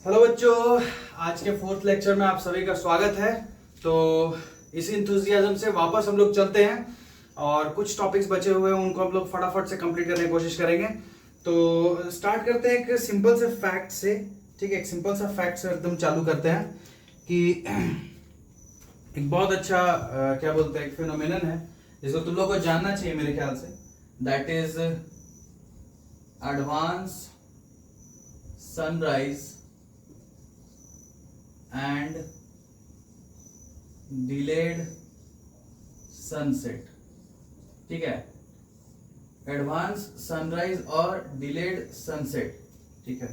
Hello बच्चों, आज के फोर्थ लेक्चर में आप सभी का स्वागत है। तो इस इंथुजियाज्म से वापस हम लोग चलते हैं और कुछ टॉपिक्स बचे हुए हैं उनको हम लोग फटाफट से कंप्लीट करने की कोशिश करेंगे। तो स्टार्ट करते हैं एक सिंपल से फैक्ट से। ठीक है, एक सिंपल सा फैक्ट से एकदम चालू करते हैं कि एक बहुत अच्छा क्या बोलते हैं, एक फिनोमिनन है जिसको तुम लोग को जानना चाहिए मेरे ख्याल से। That is advance sunrise and delayed sunset. ठीक है, एडवांस सनराइज और डिलेड सनसेट। ठीक है,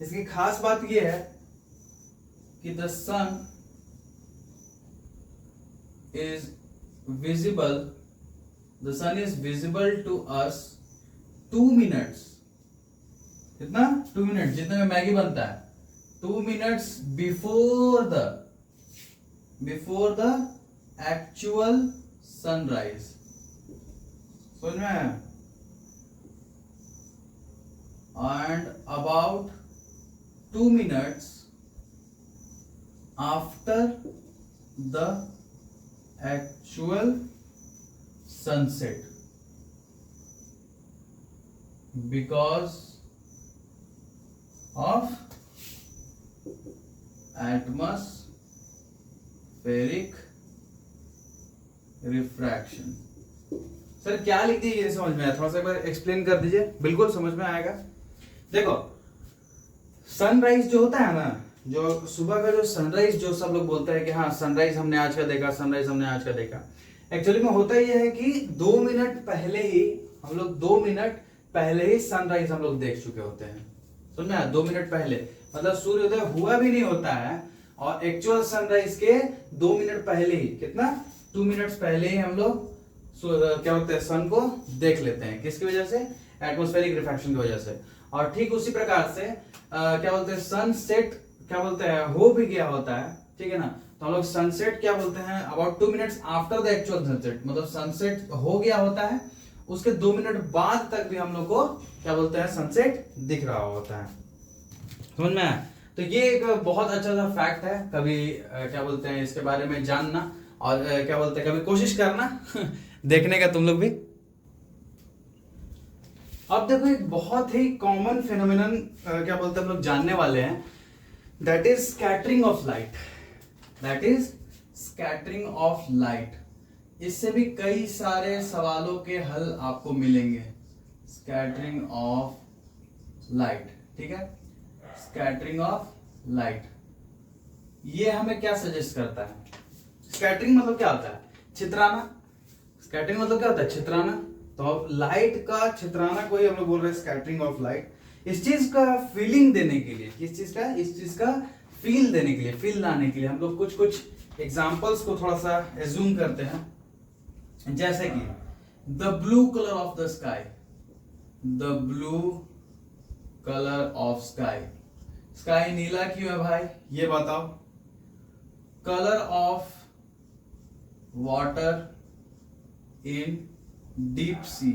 इसकी खास बात यह है कि the sun is visible the sun is visible to us 2 minutes. कितना? 2 मिनट, जितने में मैगी बनता है, 2 minutes before the actual sunrise। समझ में आया? And about 2 minutes after the actual sunset, because of atmospheric refraction. Sir क्या लिख दीजिए, ये समझ में आया? थोड़ा सा एक बार एक्सप्लेन कर दीजिए, बिल्कुल समझ में आएगा। देखो, सनराइज जो होता है ना, जो सुबह का जो सनराइज, जो सब लोग बोलते हैं कि हाँ सनराइज हमने आज का देखा, सनराइज हमने आज का देखा, एक्चुअली में होता यह है कि 2 मिनट पहले ही हम लोग 2 मिनट पहले ही सनराइज हम लोग देख चुके होते हैं। समझ में आया? 2 मिनट पहले, मतलब सूर्योदय हुआ भी नहीं होता है और एक्चुअल सनराइज के 2 मिनट पहले ही, कितना? 2 मिनट्स पहले ही हम लोग क्या बोलते हैं, सन को देख लेते हैं। किसकी वजह से? एटमॉस्फेरिक रिफ्रैक्शन की वजह से। और ठीक उसी प्रकार से क्या बोलते हैं, सनसेट क्या बोलते हैं, हो भी गया होता है। ठीक है ना, तो हम लोग सनसेट क्या बोलते हैं, about 2 minutes after the actual sunset, मतलब सनसेट हो गया होता है, उसके 2 मिनट बाद तक भी हम लोग को क्या बोलते हैं, सनसेट दिख रहा होता है। समझ में आया? तो ये एक बहुत अच्छा सा फैक्ट है, कभी क्या बोलते हैं इसके बारे में जानना और क्या बोलते हैं कभी कोशिश करना देखने का तुम लोग भी। अब देखो, एक बहुत ही कॉमन फिनोमिनन क्या बोलते हैं हम लोग जानने वाले हैं, that is scattering of light. That is scattering of light. इससे भी कई सारे सवालों के हल आपको मिलेंगे। स्कैटरिंग ऑफ लाइट, ठीक है, स्कैटरिंग ऑफ लाइट। ये हमें क्या सजेस्ट करता है? स्कैटरिंग मतलब क्या होता है? छितराना। स्कैटरिंग मतलब क्या होता है? छितराना। तो अब लाइट का छितराना को ही हम लोग बोल रहे हैं स्कैटरिंग ऑफ लाइट। इस चीज का फीलिंग देने के लिए, किस चीज का? इस चीज का फील देने के लिए, फील लाने के लिए हम लोग कुछ कुछ एग्जांपल्स को थोड़ा सा एज्यूम करते हैं। जैसे कि the blue colour of the sky, the blue colour of sky. Sky नीला क्यों है भाई, ये बताओ। Colour of water in deep sea,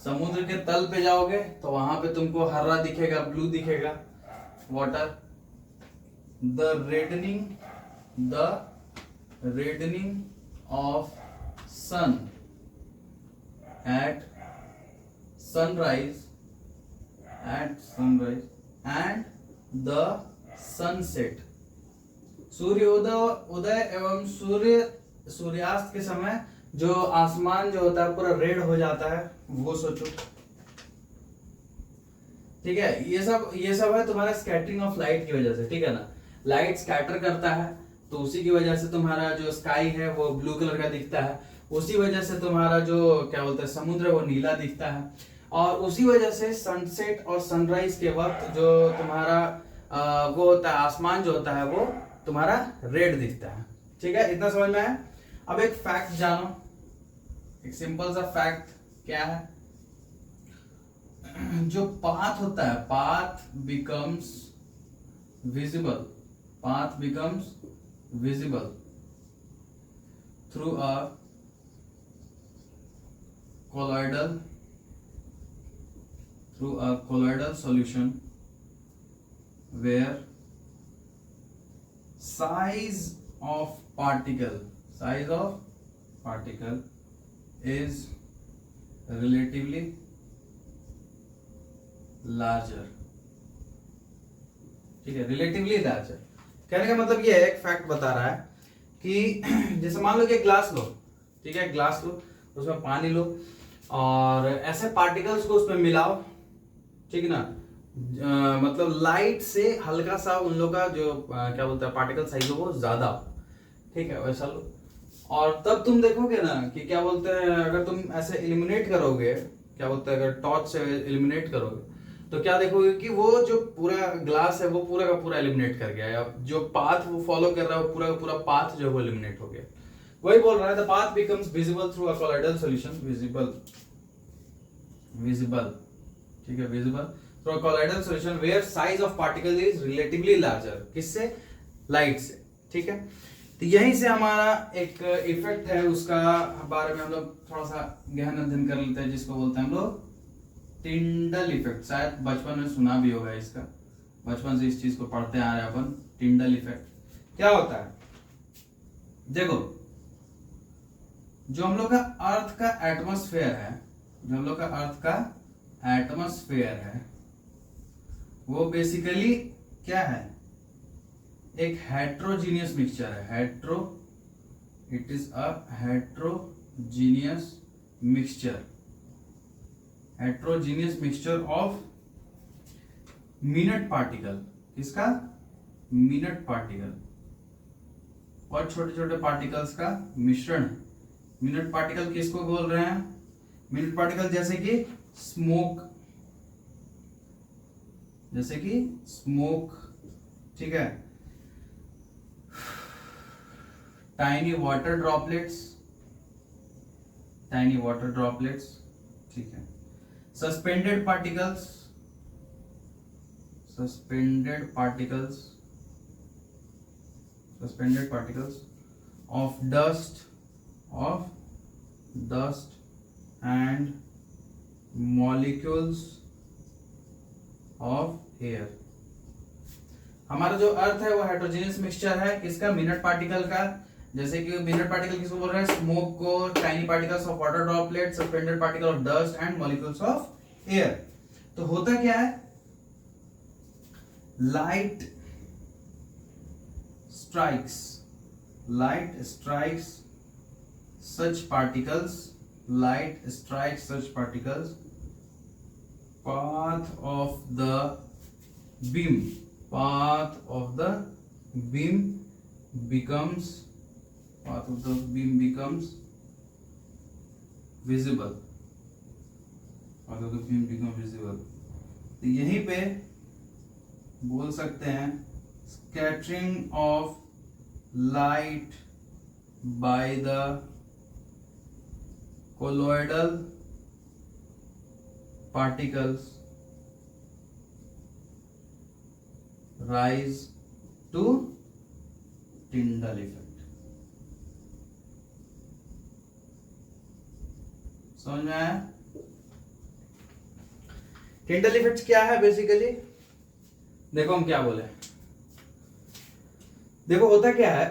समुद्र के तल पे जाओगे तो वहां पे तुमको हरा दिखेगा, ब्लू दिखेगा, water. The reddening of sun at sunrise and the sunset. उदय एवं सूर्यास्त के समय जो आसमान जो होता है पूरा रेड हो जाता है, वो सोचो। ठीक है, ये सब है तुम्हारा स्कैटरिंग ऑफ लाइट की वजह से। ठीक है ना, लाइट स्कैटर करता है तो उसी की वजह से तुम्हारा जो स्काई है वो ब्लू कलर का दिखता है, उसी वजह से तुम्हारा जो क्या बोलते हैं समुद्र है वो नीला दिखता है, और उसी वजह से सनसेट और सनराइज के वक्त जो तुम्हारा वो होता है, आसमान जो होता है वो तुम्हारा रेड दिखता है। ठीक है, इतना समझ में आया? अब एक फैक्ट जानो, एक सिंपल सा फैक्ट क्या है, जो पाथ होता है, path becomes visible through a colloidal solution where size of particle is relatively larger, ठीक है, रिलेटिवली लार्जर। कहने का मतलब ये है, एक फैक्ट बता रहा है कि जैसे मान लो कि ग्लास लो, ठीक है, ग्लास लो, उसमें पानी लो और ऐसे पार्टिकल्स को उसमें मिलाओ, ठीक है ना, मतलब लाइट से हल्का सा उन लोग का जो क्या बोलते हैं पार्टिकल साइज हो वो ज्यादा, ठीक है, वैसा लो। और तब तुम देखोगे ना कि क्या बोलते हैं, अगर तुम ऐसे इल्यूमिनेट करोगे, क्या बोलते हैं, अगर टॉर्च से इल्यूमिनेट करोगे तो क्या देखोगे कि वो जो पूरा ग्लास है वो पूरा का पूरा एलिमिनेट कर गया है। जो पाथ वो फॉलो कर रहा है वो पूरा का पूरा पाथ जो है वो एलिमिनेट हो गया। वही बोल रहा है, the path becomes visible through a colloidal solution, visible, ठीक है, visible through a colloidal solution where size of particle is relatively larger, किससे, लाइट से, ठीक है। तो यहीं से हमारा एक इफेक्ट है, उसका बारे में हम लोग थोड़ा सा गहन अध्ययन कर लेते हैं, जिसको बोलते हैं हम लोग टिंडल इफेक्ट। शायद बचपन में सुना भी होगा इसका, बचपन से इस चीज को पढ़ते आ रहे हैं अपन। टिंडल इफेक्ट क्या होता है, देखो, जो हम लोग का अर्थ का एटमॉस्फेयर है, जो हम लोग का अर्थ का एटमॉस्फेयर है, वो बेसिकली क्या है, एक हेट्रोजीनियस मिक्सचर है। It is a heterogeneous mixture of minute particle. किसका, मिनट पार्टिकल, और छोटे छोटे पार्टिकल्स का मिश्रण। मिनट पार्टिकल किसको बोल रहे हैं, मिनट पार्टिकल जैसे कि स्मोक, ठीक है, टाइनी वाटर ड्रॉपलेट्स, ठीक है, suspended particles of dust and molecules of air। हमारा जो अर्थ है वो हेट्रोजेनियस मिक्सचर है, किसका, मिनट पार्टिकल का। जैसे कि मिनट पार्टिकल किसको बोल रहे हैं, स्मोक को, tiny particles of water droplet, suspended particle of dust and molecules of air. तो होता क्या है, light strikes such particles, path of the beam becomes visible, तो यहीं पे बोल सकते हैं scattering of light by the colloidal particles rise to Tyndall effect। समझ में आया? टिंडल इफेक्ट क्या है बेसिकली, देखो हम क्या बोले, देखो होता क्या है,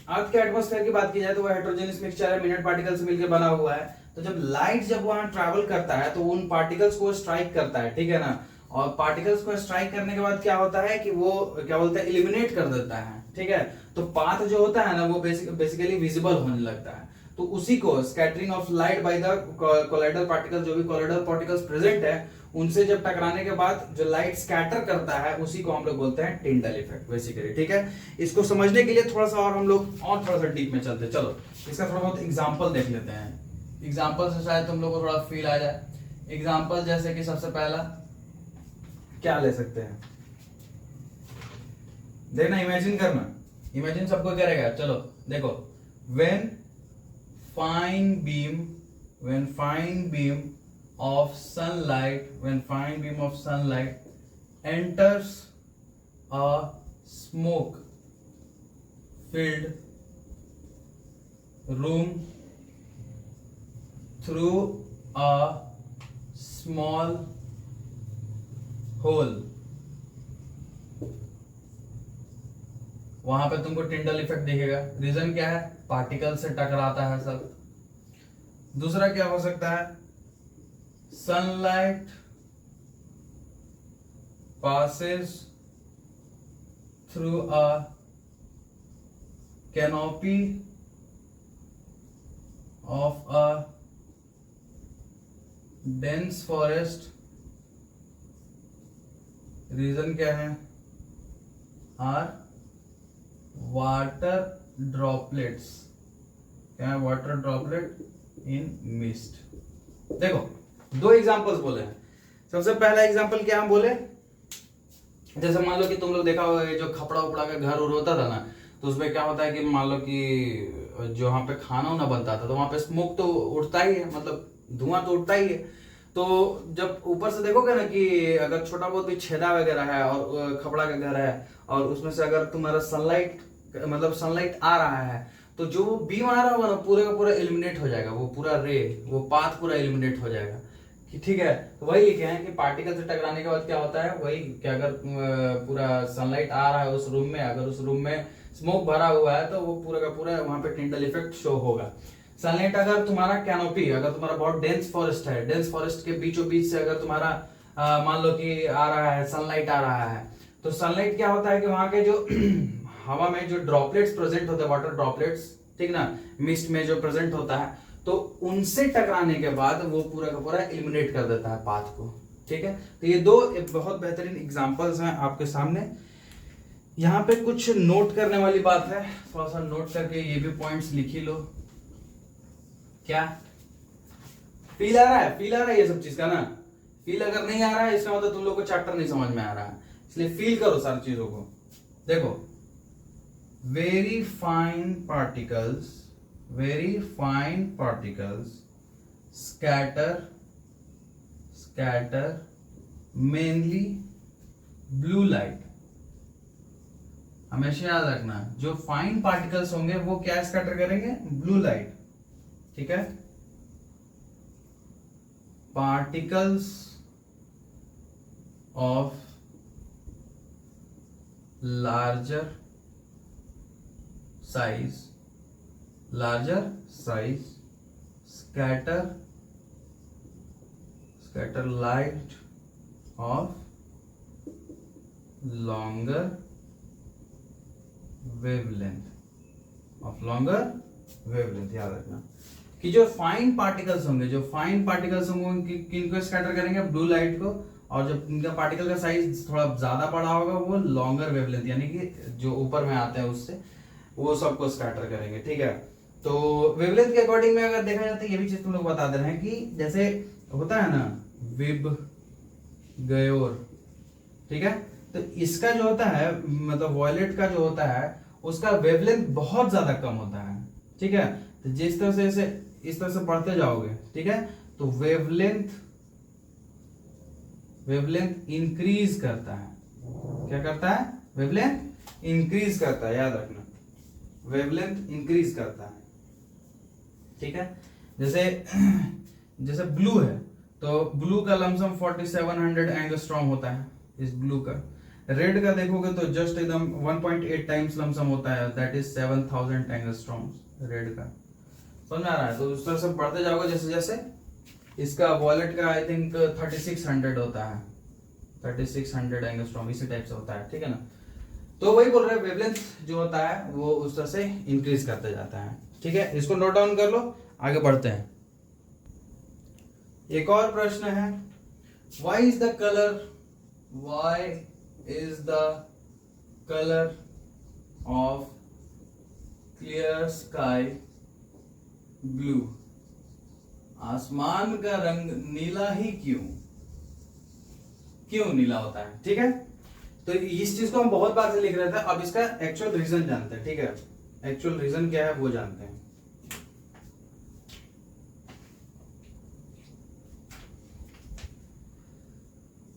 अर्थ के एटमॉस्फेयर की बात की जाए तो वो हेट्रोजेनियस मिक्सचर है, मिनट पार्टिकल से मिलकर बना हुआ है। तो जब लाइट जब वहां ट्रैवल करता है तो उन पार्टिकल्स को स्ट्राइक करता है, ठीक है ना, और पार्टिकल्स को स्ट्राइक करने के बाद क्या होता है कि वो क्या बोलते हैं, इलिमिनेट कर देता है, ठीक है। तो पाथ जो होता है ना वो बेसिकली विजिबल होने लगता है। तो उसी को scattering of light by the colloidal particle, जो भी कोलाइडल पार्टिकल्स प्रेजेंट है उनसे जब टकराने के बाद जो लाइट स्कैटर करता है उसी को हम लोग बोलते हैं टिंडल इफेक्ट बेसिकली, ठीक है। इसको समझने के लिए थोड़ा सा और हम लोग और थोड़ा सा डीप में चलते हैं। चलो इसका थोड़ा बहुत एग्जांपल देख लेते हैं, एग्जांपल से शायद तुम लोग को थोड़ा फील आ जाए। एग्जांपल जैसे कि सबसे पहला क्या ले सकते हैं, देखना, इमेजिन करना, इमेजिन सबको करेगा। चलो देखो, when fine beam of sunlight enters a smoke filled room through a small hole, वहां पे तुमको टिंडल इफेक्ट दिखेगा। रीजन क्या है? पार्टिकल से टकराता है सब। दूसरा क्या हो सकता है? Sunlight passes through a canopy of a dense forest। Reason क्या है? Are water droplets. क्या है? Water droplet in mist. देखो दो एग्जांपल्स बोले हैं। सबसे पहला एग्जांपल क्या हम बोले, जैसे मान लो कि तुम लोग देखा होगा जो खपड़ा उपड़ा का घर होता था ना, तो उसमें क्या होता है कि मान लो कि जो वहां पे खाना वाना बनता था तो वहां पे स्मोक तो उठता ही है, मतलब धुआं तो उठता ही है। तो जब ऊपर से देखोगे ना कि अगर छोटा बहुत भी छेदा वगैरह है और खपड़ा का घर है और उसमें से अगर तुम्हारा सनलाइट मतलब सनलाइट आ रहा है तो जो वो बीम आ रहा होगा ना पूरे का पूरा एलिमिनेट हो जाएगा, वो पूरा रे वो पाथ पूरा एलिमिनेट हो जाएगा। ठीक है, तो वही लिखे हैं कि पार्टिकल से टकराने के बाद क्या होता है, वही कि अगर पूरा सनलाइट आ रहा है उस रूम में, अगर उस रूम में स्मोक भरा हुआ है तो वो पूरा का पूरा वहां पे टिंडल इफेक्ट शो होगा। सनलाइट अगर तुम्हारा कैनोपी, अगर तुम्हारा बहुत डेंस फॉरेस्ट है, डेंस फॉरेस्ट के बीचों बीच से अगर तुम्हारा मान लो कि आ रहा है सनलाइट आ रहा है, तो सनलाइट क्या होता है कि वहां के जो हवा में जो ड्रॉपलेट्स प्रेजेंट होते हैं, वाटर ड्रॉपलेट्स, ठीक ना, मिस्ट में जो प्रेजेंट होता है, तो उनसे टकराने के बाद वो पूरा का पूरा एलिमिनेट कर देता है पाथ को। ठीक है, तो ये दो बहुत बेहतरीन एग्जांपल्स हैं आपके सामने। यहाँ पे कुछ नोट करने वाली बात है, थोड़ा सा नोट करके ये भी पॉइंट्स लिख ही लो। क्या फील आ रहा है? फील आ रहा है ये सब चीज का ना? फील अगर नहीं आ रहा है इसका मतलब तुम लोग को चैप्टर नहीं समझ में आ रहा है, इसलिए फील करो सारी चीजों को। देखो, very fine particles scatter mainly blue light। हमेशा याद रखना जो फाइन पार्टिकल्स होंगे वो क्या स्कैटर करेंगे? Blue light. ठीक है, particles of larger size scatter light of longer wavelength याद रखना कि जो फाइन पार्टिकल्स होंगे किनको स्कैटर करेंगे? ब्लू लाइट को। और जब इनका पार्टिकल का साइज थोड़ा ज्यादा बड़ा होगा वो लॉन्गर वेवलेंथ यानी कि जो ऊपर में आते हैं उससे वो सबको स्कैटर करेंगे। ठीक है, तो वेवलेंथ के अकॉर्डिंग में अगर देखा जाता है, ये भी चीज तुम लोग बता दे रहे हैं कि जैसे होता है ना विब गयोर, ठीक है, तो इसका जो होता है मतलब वॉयलेट का जो होता है उसका वेवलेंथ बहुत ज्यादा कम होता है। ठीक है, तो जिस तरह से इस तरह से बढ़ते जाओगे, ठीक है, तो वेवलेंथ इंक्रीज करता है। क्या करता है? वेवलेंथ इंक्रीज करता है, याद रखना, वेवलेंथ इंक्रीज करता है। ठीक है, जैसे ब्लू है तो ब्लू का लमसम 4700 एंगस्ट्रॉम होता है इस ब्लू का। रेड का देखोगे तो जस्ट एकदम 1.8 टाइम्स लमसम होता है, दैट इज 7000 एंगस्ट्रॉम रेड का। समझ आ रहा है? तो उस तरह से बढ़ते जाओगे जैसे जैसे इसका वॉलेट का आई थिंक 3600 होता है, 3600 एंगस्ट्रॉम इसी टाइप से होता है। ठीक है ना, तो वही बोल रहे हैं वेवलेंथ जो होता है वो उस तरह से इंक्रीज करते जाता है। ठीक है, इसको नोट डाउन कर लो, आगे बढ़ते हैं। एक और प्रश्न है, why is the colour of clear sky blue? आसमान का रंग नीला ही क्यों नीला होता है? ठीक है, तो इस चीज को हम बहुत बार से लिख रहे थे, अब इसका एक्चुअल रीजन जानते हैं। ठीक है, एक्चुअल रीजन क्या है वो जानते हैं।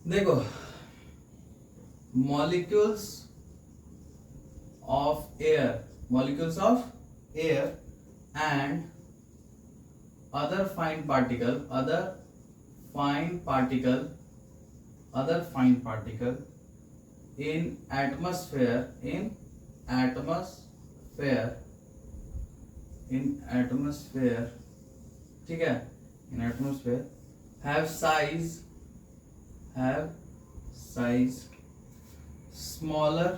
देखो, molecules of air and other fine particle in atmosphere atmosphere, ठीक है, इन atmosphere have size smaller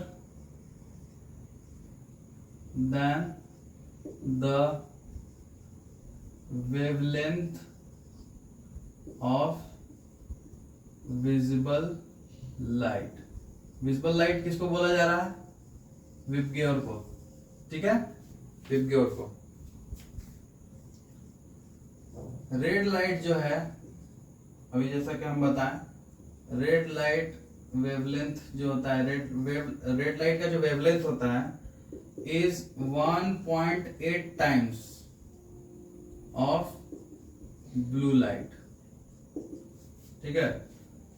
than the wavelength of visible light. Visible light किसको बोला जा रहा है? विबग्योर को, ठीक है, विबग्योर को। रेड लाइट जो है, अभी जैसा कि हम बताएं, रेड लाइट वेवलेंथ जो होता है, रेड लाइट का जो वेवलेंथ होता है is 1.8 times of blue light, ठीक है।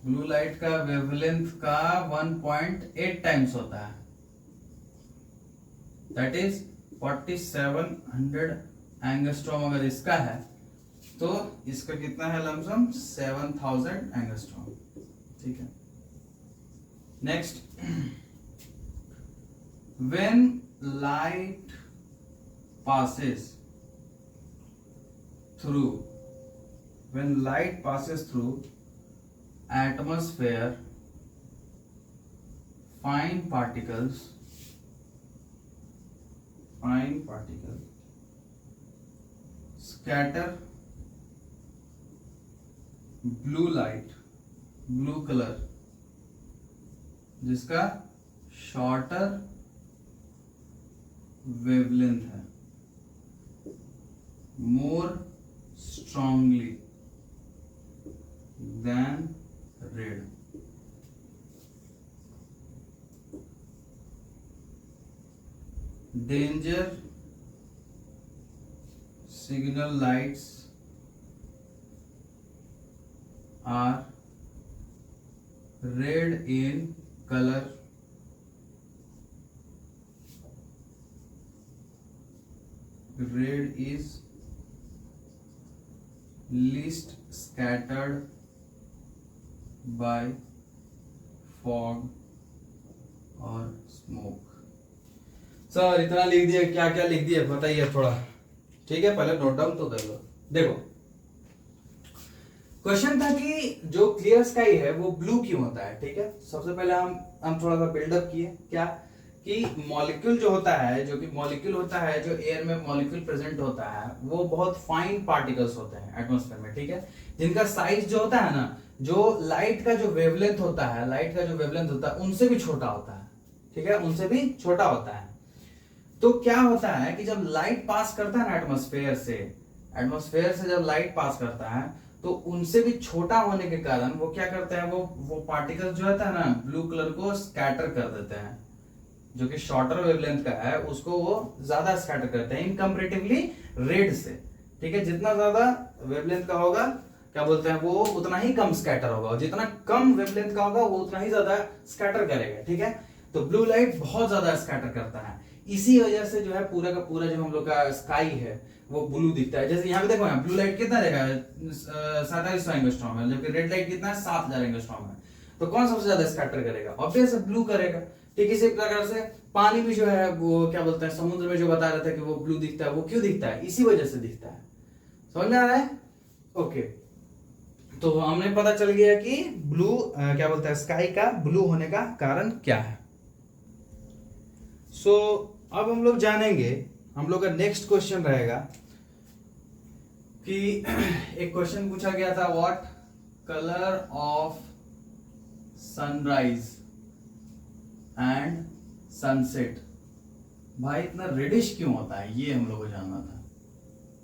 ब्लू लाइट का वेवलेंथ का 1.8 टाइम्स होता है, दैट इज 4700 एंगस्ट्रॉम। अगर इसका है तो इसका कितना है? लमसम 7000 एंगस्ट्रॉम, ठीक है। Next, when light passes through atmosphere, fine particles scatter blue color, जिसका शॉर्टर वेवलेंथ है, more strongly than red. Danger signal lights are red in color, red is least scattered by fog or smoke। Sir इतना लिख दिया, क्या क्या लिख दिया बताइए थोड़ा, ठीक है, पहले नोट डाउन तो कर लो। देखो क्वेश्चन था कि जो क्लियर स्काई है वो ब्लू क्यों होता है, ठीक है। सबसे पहले हम थोड़ा सा बिल्डअप किए, क्या कि मॉलिक्यूल जो होता है, जो एयर में मॉलिक्यूल प्रेजेंट होता है, वो बहुत फाइन पार्टिकल्स होते हैं एटमॉस्फेयर में, ठीक है, जिनका साइज जो होता है ना, जो लाइट का जो वेवलेंथ होता है उनसे भी छोटा होता है, ठीक है, उनसे भी छोटा होता है। तो क्या होता है कि जब लाइट पास करता है ना एटमॉस्फेयर से जब लाइट पास करता है तो उनसे भी छोटा होने के कारण वो क्या करते हैं, वो पार्टिकल जो होता है ना ब्लू कलर को स्कैटर कर देते हैं, जो कि शॉर्टर वेवलेंथ का है उसको वो ज्यादा स्कैटर करते हैं इन कंपैरेटिवली रेड से, ठीक है। जितना ज्यादा वेवलेंथ का होगा, क्या बोलते हैं, वो उतना ही कम स्कैटर होगा, और जितना कम वेवलेंथ का होगा वो उतना ही ज्यादा स्कैटर करेगा, ठीक है। तो ब्लू लाइट बहुत ज्यादा स्कैटर करता है, इसी वजह से जो है पूरा का पूरा जो हम लोग का स्काई है वो ब्लू दिखता है। जैसे यहाँ पे देखो, यहाँ ब्लू लाइट कितना देगा, 4700 एंगस्ट्रॉम है, जबकि रेड लाइट कितना है, 7000 एंगस्ट्रॉम है। तो कौन सबसे ज्यादा स्कैटर करेगा? ऑब्वियस ब्लू करेगा, ठीक। इसी प्रकार से पानी भी जो है वो क्या बोलते हैं, समुद्र में जो बता रहा था कि वो ब्लू दिखता है, वो क्यों दिखता है? इसी वजह से दिखता है। समझ में आ रहा है? ओके, तो हमने पता चल गया कि ब्लू क्या बोलते हैं, स्काई का ब्लू होने का कारण क्या है। सो अब हम लोग जानेंगे, हम लोग का नेक्स्ट क्वेश्चन रहेगा कि एक क्वेश्चन पूछा गया था, what colour of sunrise and sunset. भाई इतना रेडिश क्यों होता है, ये हम लोग को जानना था।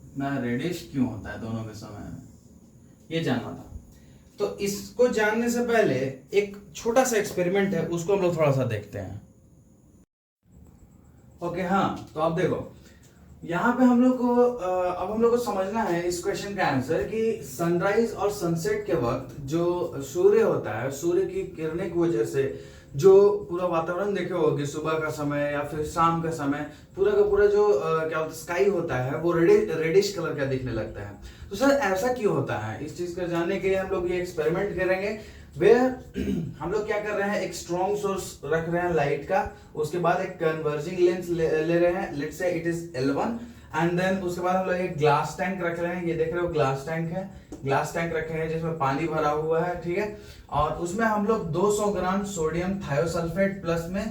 इतना रेडिश क्यों होता है दोनों के समय में, ये जानना था। तो इसको जानने से पहले एक छोटा सा एक्सपेरिमेंट है, उसको हम लोग थोड़ा सा देखते हैं। ओके, हाँ, तो आप देखो यहाँ पे हम लोग को अब हम लोग को समझना है इस क्वेश्चन का आंसर कि सनराइज और सनसेट के वक्त जो सूर्य होता है, सूर्य की किरणें की वजह से जो पूरा वातावरण देखे होगे सुबह का समय या फिर शाम का समय, पूरा का पूरा जो क्या होता है स्काई होता है वो रेडिश कलर का दिखने लगता है। तो सर ऐसा क्यों होता है, इस चीज को जानने के लिए हम लोग ये एक्सपेरिमेंट करेंगे। वेयर हम लोग क्या कर रहे हैं, एक स्ट्रॉन्ग सोर्स रख रहे हैं लाइट का, उसके बाद एक कन्वर्जिंग लेंस ले रहे हैं, let's say it is L1, and then उसके बाद हम लोग एक ग्लास टैंक रख रहे हैं, ये देख रहे हो ग्लास टैंक है, ग्लास टैंक रखे हैं जिसमें पानी भरा हुआ है, ठीक है। और उसमें हम लोग 200 ग्राम सोडियम थायोसल्फेट प्लस में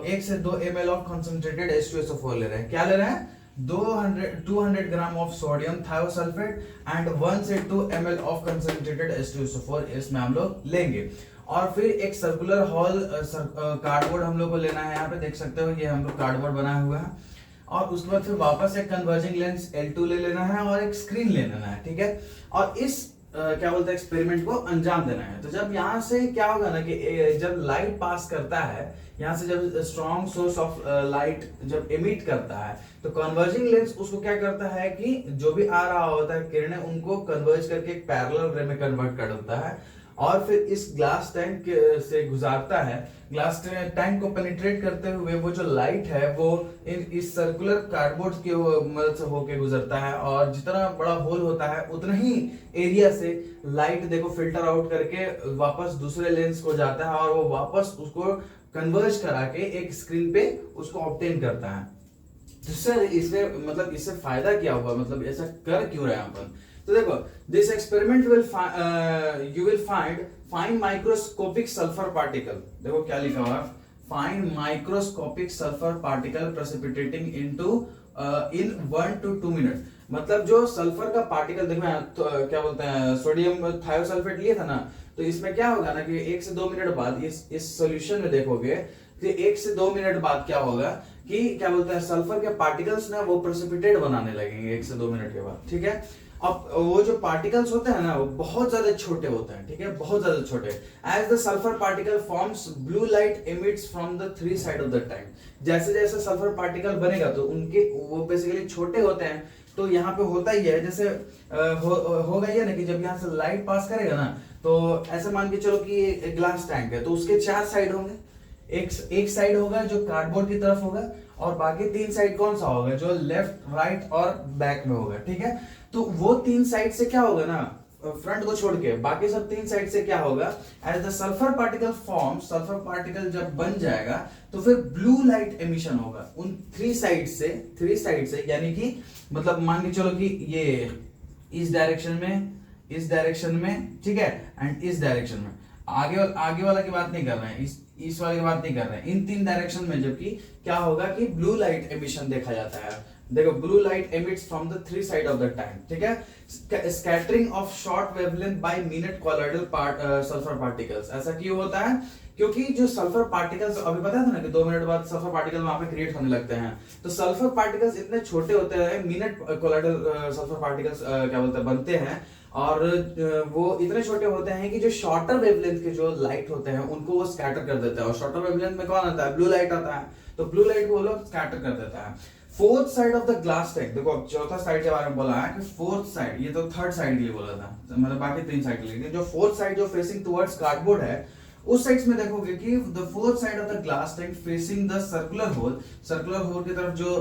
1 से 2 ml ऑफ कंसंट्रेटेड H2SO4 ले रहे हैं। क्या ले रहे हैं, 200 gram of sodium thiosulphate and 1 से 2 ml ऑफ कंसंट्रेटेड H2SO4 इसमें हम लोग लेंगे। और फिर एक सर्कुलर हॉल कार्डबोर्ड हम लोग को लेना है, यहाँ पे देख सकते हो ये हम लोग कार्डबोर्ड बनाया हुआ है। और उसके बाद फिर वापस एक कन्वर्जिंग लेंस L2 ले लेना है और एक स्क्रीन ले लेना है, ठीक है। और इस क्या बोलते हैं एक्सपेरिमेंट को अंजाम देना है। तो जब यहाँ से क्या होगा ना कि जब लाइट पास करता है, यहाँ से जब स्ट्रॉन्ग सोर्स ऑफ लाइट जब एमिट करता है, तो कन्वर्जिंग लेंस उसको क्या करता है कि जो भी आ रहा होता है किरणें, उनको कन्वर्ज करके एक पैरेलल रे में कन्वर्ट कर देता है और फिर इस ग्लास टैंक से गुजारता है। ग्लास टैंक को पेनिट्रेट करते हुए वो जो लाइट है वो इस सर्कुलर कार्डबोर्ड की मदद से होके गुजरता है, और जितना बड़ा होल होता है उतना ही एरिया से लाइट देखो फिल्टर आउट करके वापस दूसरे लेंस को जाता है और वो वापस उसको कन्वर्ज करा के एक स्क्रीन पे उसको ऑब्टेन करता है। तो सर इसमें मतलब इससे फायदा क्या हुआ, मतलब ऐसा कर क्यों रहे हैं अपन। तो देखो, this experiment will you will find microscopic sulphur particle. देखो क्या लिखा हुआ, find microscopic sulphur particle precipitating into in 1 to 2 minute. मतलब जो सल्फर का पार्टिकल देखो तो, क्या बोलते हैं सोडियम थायोसल्फेट लिया था ना, तो इसमें क्या होगा ना कि 1 से 2 मिनट बाद इस सॉल्यूशन में देखोगे कि 1 से 2 मिनट बाद क्या होगा कि क्या बोलते हैं सल्फर के पार्टिकल्स ना वो प्रेसिपिटेट बनाने लगेंगे 1 से 2 मिनट के बाद, ठीक है। अब वो जो पार्टिकल्स होते हैं ना वो बहुत ज्यादा छोटे होते हैं, ठीक है, बहुत ज्यादा छोटे। As the sulphur particle forms blue light emits from the 3 side of the tank. जैसे जैसे सल्फर पार्टिकल बनेगा तो उनके वो बेसिकली छोटे होते हैं, तो यहाँ पे होता ही है जैसे होगा ये ना कि जब यहाँ से लाइट पास करेगा ना, तो ऐसे मान के चलो कि एक ग्लास टैंक है तो उसके 4 साइड होंगे। एक साइड होगा जो कार्डबोर्ड की तरफ होगा और बाकी 3 साइड कौन सा होगा, जो लेफ्ट राइट और बैक में होगा, ठीक है। तो वो 3 साइड से क्या होगा ना, फ्रंट को छोड़ के बाकी सब 3 साइड से क्या होगा, as the sulphur particle form, sulphur particle जब बन जाएगा तो फिर ब्लू लाइट एमिशन होगा उन 3 साइड से, यानी कि मतलब मान के चलो कि ये इस डायरेक्शन में, ठीक है, एंड इस डायरेक्शन में। आगे वाला की बात नहीं कर रहे हैं, इस वाले की बात नहीं कर रहे हैं, इन 3 डायरेक्शन में जबकि क्या होगा कि ब्लू लाइट एमिशन देखा जाता है। देखो, blue light emits from the 3 side of the tank, ठीक है। Scattering of short wavelength by minute colloidal sulphur particles. ऐसा क्यों होता है, क्योंकि जो सल्फर पार्टिकल्स अभी बताया था ना कि 2 मिनट बाद सल्फर पार्टिकल वहां पे क्रिएट होने लगते हैं, तो सल्फर पार्टिकल्स इतने छोटे होते हैं, मिनट कोलॉइडल सल्फर पार्टिकल्स क्या बोलते हैं बनते हैं, और वो इतने छोटे होते हैं कि जो शॉर्टर वेवलेंथ के जो लाइट होते हैं उनको वो स्कैटर कर देता है। और शॉर्टर वेवलेंथ में कौन आता है, ब्लू लाइट आता है, तो ब्लू लाइट को वो लोग स्कैटर कर देता है। Fourth side of the glass tank, देखो चौथा साइड के बारे में बोला है कि फोर्थ साइड, ये तो थर्ड साइड के लिए बोला था, मतलब बाकी 3 साइड के लिए, जो फोर्थ साइड जो फेसिंग टुवर्ड्स कार्डबोर्ड है उस साइड में देखोगे कि the fourth side of the glass tank facing the circular hole की तरफ जो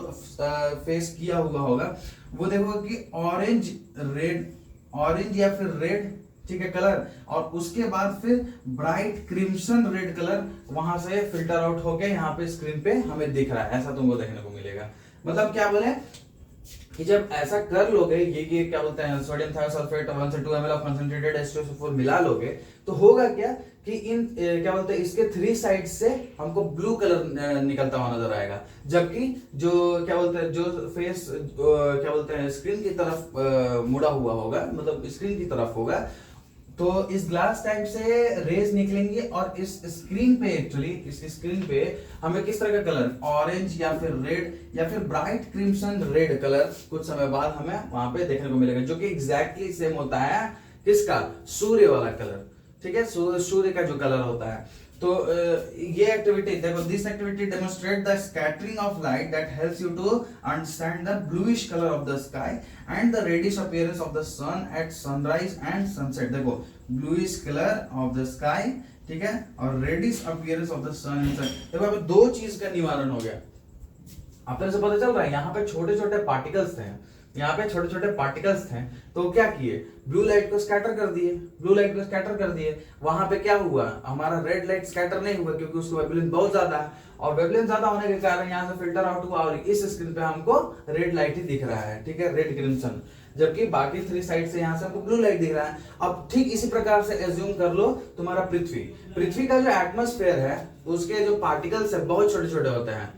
फेस किया हुआ होगा वो देखोगे कि ऑरेंज या फिर रेड, ठीक है, कलर, और उसके बाद फिर ब्राइट क्रिम्सन रेड कलर वहां से फिल्टर आउट होके यहाँ पे स्क्रीन पे हमें दिख रहा है, ऐसा तुमको देखने को मिलेगा। मतलब क्या बोले कि जब ऐसा कर लोगे, ये क्या बोलते हैं सोडियम थायोसल्फेट 1 से 2 ml ऑफ कंसंट्रेटेड H2SO4 मिला लोगे, तो होगा क्या कि इन क्या बोलते हैं इसके 3 साइड से हमको ब्लू कलर निकलता हुआ नजर आएगा, जबकि जो क्या बोलते हैं जो फेस क्या बोलते हैं स्क्रीन की तरफ मुड़ा हुआ होगा, मतलब स्क्रीन की तरफ होगा, तो इस ग्लास टैंक से रेज निकलेंगे और इस स्क्रीन पे एक्चुअली इस स्क्रीन पे हमें किस तरह का कलर, ऑरेंज या फिर रेड या फिर ब्राइट क्रिम्सन रेड कलर कुछ समय बाद हमें वहां पे देखने को मिलेगा, जो कि एग्जैक्टली सेम होता है किसका, सूर्य वाला कलर, ठीक है, सूर्य का जो कलर होता है। तो ये एक्टिविटी देखो, this activity demonstrate the scattering of light that helps you to understand the bluish colour of the sky and the reddish appearance of the sun at sunrise and sunset. देखो, bluish colour of the sky, ठीक है, और reddish appearance of the sun and sunset. देखो, अब 2 चीज का निवारण हो गया। अपने से पता चल रहा है यहाँ पे छोटे छोटे पार्टिकल्स थे, यहाँ पे छोटे छोटे पार्टिकल्स थे, तो क्या किए, ब्लू लाइट को स्कैटर कर दिए, ब्लू लाइट को स्कैटर कर दिए। वहां पे क्या हुआ, हमारा रेड लाइट स्कैटर नहीं हुआ क्योंकि उसका वेवलेंथ बहुत ज्यादा है, और वेवलेंथ ज्यादा होने के कारण यहाँ से फिल्टर आउट हुआ और इस स्क्रीन पे हमको रेड लाइट ही दिख रहा है, ठीक है, रेड क्रिम्सन, जबकि बाकी 3 साइड से यहाँ से हमको ब्लू लाइट दिख रहा है। अब ठीक इसी प्रकार से एज्यूम कर लो तुम्हारा पृथ्वी का जो एटमॉस्फेयर है उसके जो पार्टिकल्स है बहुत छोटे छोटे होते हैं,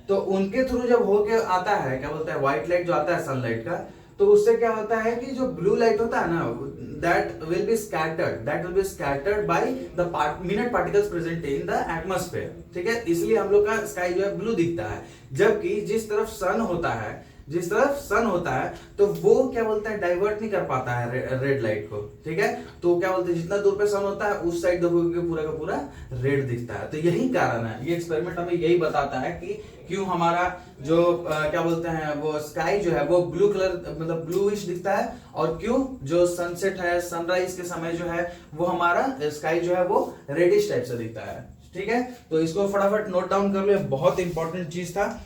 तो उनके थ्रू जब होके आता है क्या बोलते हैं व्हाइट लाइट जो आता है सनलाइट का, तो उससे क्या होता है कि जो ब्लू लाइट होता है ना that will be scattered by the minute particles present in the atmosphere, ठीक है, इसलिए हम लोग का स्काई जो है ब्लू दिखता है। जबकि जिस तरफ सन होता है तो वो क्या बोलता है डाइवर्ट नहीं कर पाता है रेड लाइट को, ठीक है, तो क्या बोलते हैं जितना दूर पे सन होता है उस साइड देखोगे पूरा का पूरा रेड दिखता है। तो यही कारण है, ये एक्सपेरिमेंट हमें यही बताता है कि क्यों हमारा जो क्या बोलते हैं वो स्काई जो है वो ब्लू कलर मतलब ब्लूइश दिखता है, और क्यों जो सनसेट है सनराइज के समय जो है वो हमारा स्काई जो है वो रेडिश टाइप से दिखता है, ठीक है। तो इसको फटाफट नोट डाउन कर लो, बहुत इंपॉर्टेंट चीज था।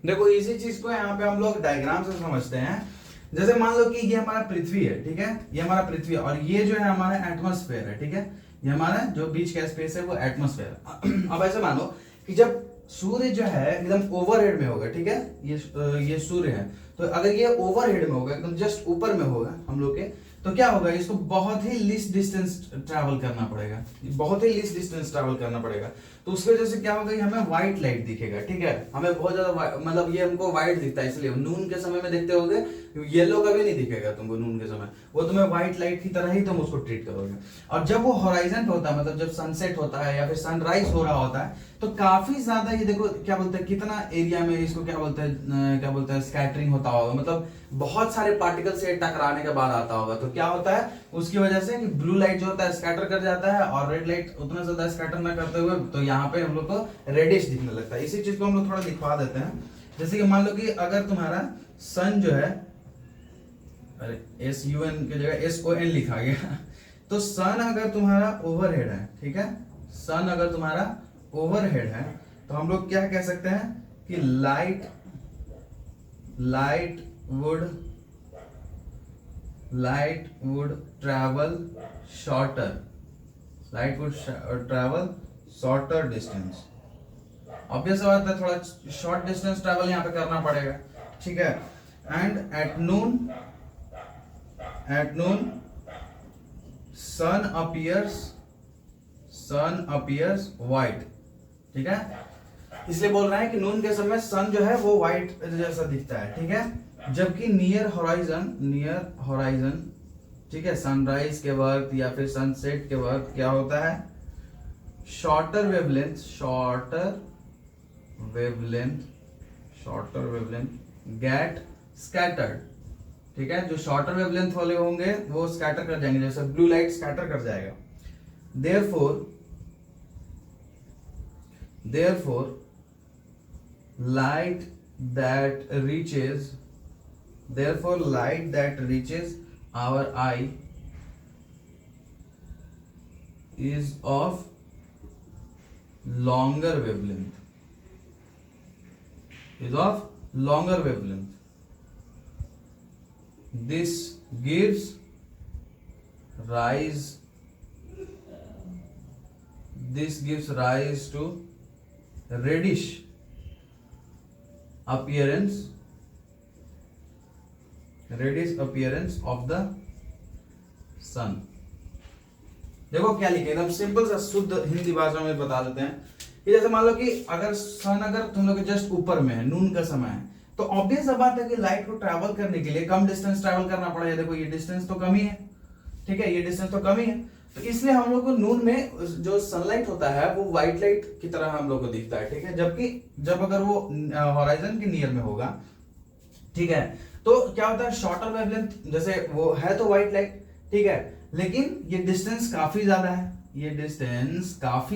देखो इसी चीज को यहाँ पे हम लोग डायग्राम से समझते हैं। जैसे मान लो कि ये हमारा पृथ्वी है, ठीक है, ये हमारा पृथ्वी और ये जो है हमारा एटमॉस्फेयर है, ठीक है, ये हमारा जो बीच का स्पेस है वो एटमॉस्फेयर। अब ऐसे मानो कि जब सूर्य जो है एकदम ओवरहेड में होगा, ठीक है, ये सूर्य है, तो अगर ये ओवरहेड में होगा एकदम जस्ट ऊपर में होगा हम लोग के, तो क्या होगा, इसको बहुत ही लीस्ट डिस्टेंस ट्रैवल करना पड़ेगा, तो उसकी वजह से क्या होगा कि हमें व्हाइट लाइट दिखेगा, ठीक है, हमें बहुत ज्यादा मतलब ये हमको व्हाइट दिखता है, इसलिए नून के समय में देखते होगे येलो कभी नहीं दिखेगा तुमको नून के समय, वो तुम्हें व्हाइट लाइट की तरह ही तुम उसको ट्रीट करोगे। और जब वो होराइजन पे होता है मतलब जब सनसेट होता है या फिर सनराइज हो रहा होता है, तो काफी ज्यादा ये देखो क्या बोलते हैं कितना एरिया में इसको क्या बोलते हैं स्कैटरिंग होता होगा, मतलब बहुत सारे पार्टिकल से टकराने के बाद आता होगा, तो क्या होता है उसकी वजह से कि ब्लू लाइट जो होता है स्कैटर कर जाता है और रेड लाइट उतना ज्यादा स्कैटर ना करते हुए तो यहाँ पे हम लोग को रेडिश दिखने लगता है। इसी चीज को हम लोग थोड़ा दिखवा देते हैं। जैसे कि मान लो कि अगर तुम्हारा सन जो है, अरे SUN की जगह SON लिखा गया तो सन अगर तुम्हारा ओवरहेड है, ठीक है, सन अगर तुम्हारा ओवरहेड है तो हम लोग क्या कह सकते हैं कि light would travel shorter distance. Obvious बात है थोड़ा शॉर्ट डिस्टेंस ट्रैवल यहाँ पे करना पड़ेगा, ठीक है। And at noon sun appears white, ठीक है, इसलिए बोल रहे हैं कि नून के समय सन जो है वो व्हाइट जैसा दिखता है, ठीक है, जबकि नियर होराइजन, ठीक है, सनराइज के वक्त या फिर सनसेट के वक्त क्या होता है, शॉर्टर वेवलेंथ गेट स्कैटर्ड, ठीक है, जो शॉर्टर वेवलेंथ वाले होंगे वो स्कैटर कर जाएंगे, जैसे ब्लू लाइट स्कैटर कर जाएगा। therefore light that reaches our eye is of longer wavelength. This gives rise to reddish appearance of the sun। देखो क्या लिखे, एकदम सिंपल सा शुद्ध हिंदी भाषा में बता देते हैं कि जैसे मान लो कि अगर सन अगर तुम लोग के जस्ट ऊपर में है, नून का समय है, तो ऑब्वियस बात है कि लाइट को ट्रैवल करने के लिए कम डिस्टेंस ट्रैवल करना पड़ेगा। देखो ये डिस्टेंस तो कम ही है, ठीक है, ये डिस्टेंस तो कम ही है, तो इसलिए हम लोग को नून में जो सनलाइट होता है वो व्हाइट लाइट की तरह हम लोग को दिखता है, ठीक है, जबकि जब अगर वो होराइजन के नियर में होगा, ठीक है, तो क्या होता है शॉर्टर वेवलेंथ, जैसे वो है तो व्हाइट लाइट, ठीक है, लेकिन ये डिस्टेंस काफी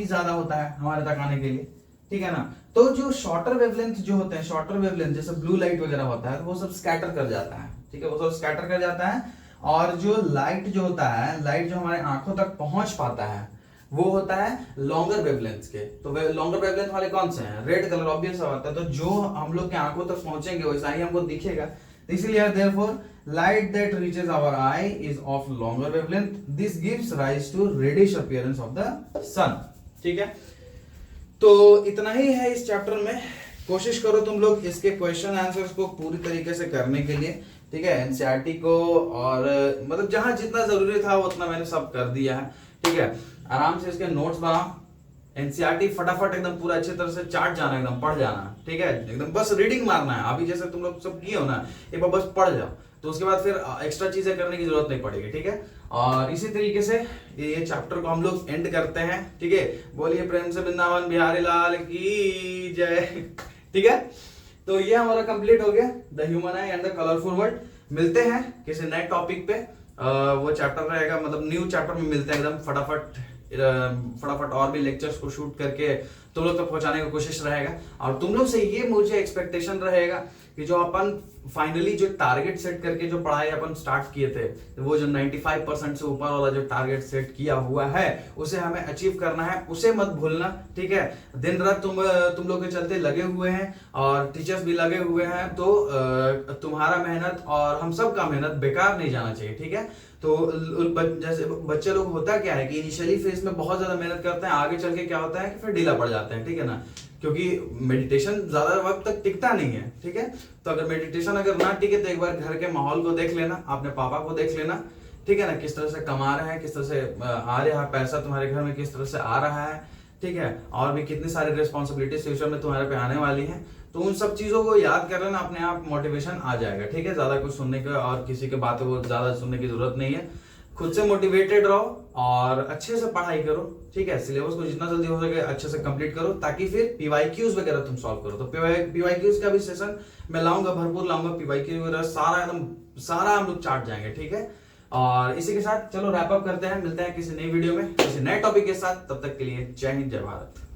ज्यादा होता है हमारे तक आने के लिए, ठीक है ना। तो जो शॉर्टर वेवलेंथ जो होते हैं, शॉर्टर वेवलेंथ जैसे ब्लू लाइट वगैरह होता है वो सब स्कैटर कर जाता है, ठीक है, वो सब स्कैटर कर जाता है, और जो लाइट जो होता है, लाइट जो हमारे आंखों तक पहुंच पाता है वो होता है लॉन्गर वेवलेंथ के। तो लॉन्गर वेवलेंथ वाले कौन से हैं? रेड कलर, ऑब्वियस सा बात है। तो जो हम लोग के आंखों तक पहुंचेंगे वैसा ही हमको दिखेगा। इसीलिए therefore light that reaches our eye is of longer wavelength, this gives rise to reddish appearance of the sun. ठीक है, तो इतना ही है इस चैप्टर में। कोशिश करो तुम लोग इसके क्वेश्चन आंसर्स को पूरी तरीके से करने के लिए, ठीक है, एनसीईआरटी को, और मतलब जहां जितना जरूरी था उतना मैंने सब कर दिया है। ठीक है, आराम से इसके नोट्स बनाओ, एनसीईआरटी फटाफट एकदम पूरा अच्छी तरह से चाट जाना, एकदम पढ़ जाना। ठीक है, एकदम बस रीडिंग मारना है। अभी जैसे तुम लोग सब किए हो ना, एक बार बस पढ़ जाओ, तो उसके बाद फिर एक्स्ट्रा चीजें करने की जरूरत नहीं पड़ेगी। ठीक है, और इसी तरीके से ये चैप्टर को हम लोग एंड करते हैं। ठीक है, बोलिए प्रेम से वृंदावन बिहारी लाल की जय। ठीक है, तो ये हमारा कंप्लीट हो गया, the human I and the colourful world. मिलते हैं किसी नए टॉपिक पे, वो चैप्टर रहेगा, मतलब न्यू चैप्टर में मिलते हैं एकदम फटाफट और भी लेक्चर्स को शूट करके तुम लोग तक पहुंचाने की कोशिश रहेगा। और तुम लोग से ये मुझे एक्सपेक्टेशन रहेगा कि जो अपन फाइनली जो टारगेट सेट करके जो पढ़ाई अपन स्टार्ट किए थे, वो जो 95% से ऊपर वाला जो टारगेट सेट किया हुआ है उसे हमें अचीव करना है, उसे मत भूलना। ठीक है, दिन रात तुम लोग के चलते लगे हुए हैं और टीचर्स भी लगे हुए हैं, तो तुम्हारा मेहनत और हम सब का मेहनत बेकार नहीं जाना चाहिए। ठीक है, तो जैसे बच्चे लोग होता क्या है कि इनिशियली फेज में बहुत ज्यादा मेहनत करते हैं, आगे चल के क्या होता है कि फिर ढीला पड़ जाते हैं। ठीक है ना, क्योंकि मेडिटेशन ज्यादा वक्त तक टिकता नहीं है। ठीक है, तो अगर मेडिटेशन अगर ना टिके तो एक बार घर के माहौल को देख लेना, अपने पापा को देख लेना। ठीक है ना, किस तरह से कमा रहे हैं, किस तरह से आ रहा है पैसा तुम्हारे घर में, किस तरह से आ रहा है। ठीक है, और भी कितनी सारी रिस्पॉन्सिबिलिटीज फ्यूचर में तुम्हारे पे आने वाली हैं, तो उन सब चीजों को याद कर लेना, अपने आप मोटिवेशन आ जाएगा। ठीक है, ज्यादा कुछ सुनने का और किसी के बातों को ज्यादा सुनने की जरूरत नहीं है, खुद से मोटिवेटेड रहो और अच्छे से पढ़ाई करो। ठीक है, सिलेबस को जितना जल्दी हो सके अच्छे से कंप्लीट करो, ताकि फिर पीवाईक्यूज वगैरह तुम सॉल्व करो। तो पीवाईक्यूज का भी सेशन मैं लाऊंगा, भरपूर लाऊंगा, पीवाईक्यू वगैरह सारा एकदम सारा हम लोग चाट जाएंगे। ठीक है, और इसी के साथ चलो रैप अप करते हैं, मिलते हैं किसी नई वीडियो में किसी नए टॉपिक के साथ। तब तक के लिए जय हिंद, जय भारत।